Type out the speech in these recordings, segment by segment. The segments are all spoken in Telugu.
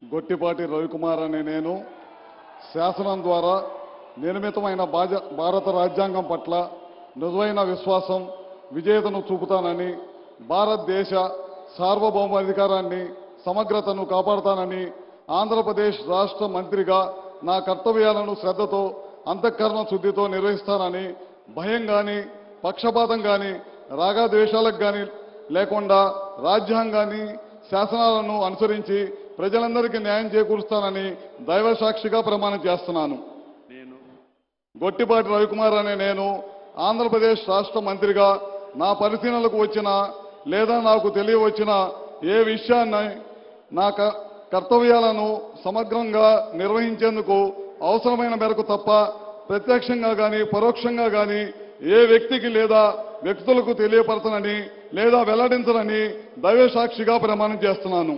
గొట్టిపాటి రవికుమార్ అనే నేను శాసనం ద్వారా నిర్మితమైన భారత రాజ్యాంగం పట్ల నిజమైన విశ్వాసం విజేతను చూపుతానని భారతదేశ సార్వభౌమాధికారాన్ని సమగ్రతను కాపాడుతానని ఆంధ్రప్రదేశ్ రాష్ట్ర మంత్రిగా నా కర్తవ్యాలను శ్రద్ధతో అంతఃకరణ శుద్ధితో నిర్వహిస్తానని భయం గాని పక్షపాతం గాని రాగద్వేషాలకు గాని లేకుండా రాజ్యాంగాన్ని శాసనాలను అనుసరించి ప్రజలందరికీ న్యాయం చేకూరుస్తానని దైవ సాక్షిగా ప్రమాణం చేస్తున్నాను. గొట్టిపాటి రవికుమార్ అనే నేను ఆంధ్రప్రదేశ్ రాష్ట్ర మంత్రిగా నా పరిశీలనలకు వచ్చిన లేదా నాకు తెలియవచ్చిన ఏ విషయాన్ని నా కర్తవ్యాలను సమగ్రంగా నిర్వహించేందుకు అవసరమైన మేరకు తప్ప ప్రత్యక్షంగా గాని పరోక్షంగా గాని ఏ వ్యక్తికి లేదా వ్యక్తులకు తెలియపరచనని లేదా వెల్లడించనని దైవ సాక్షిగా ప్రమాణం చేస్తున్నాను.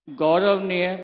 गौरवनीय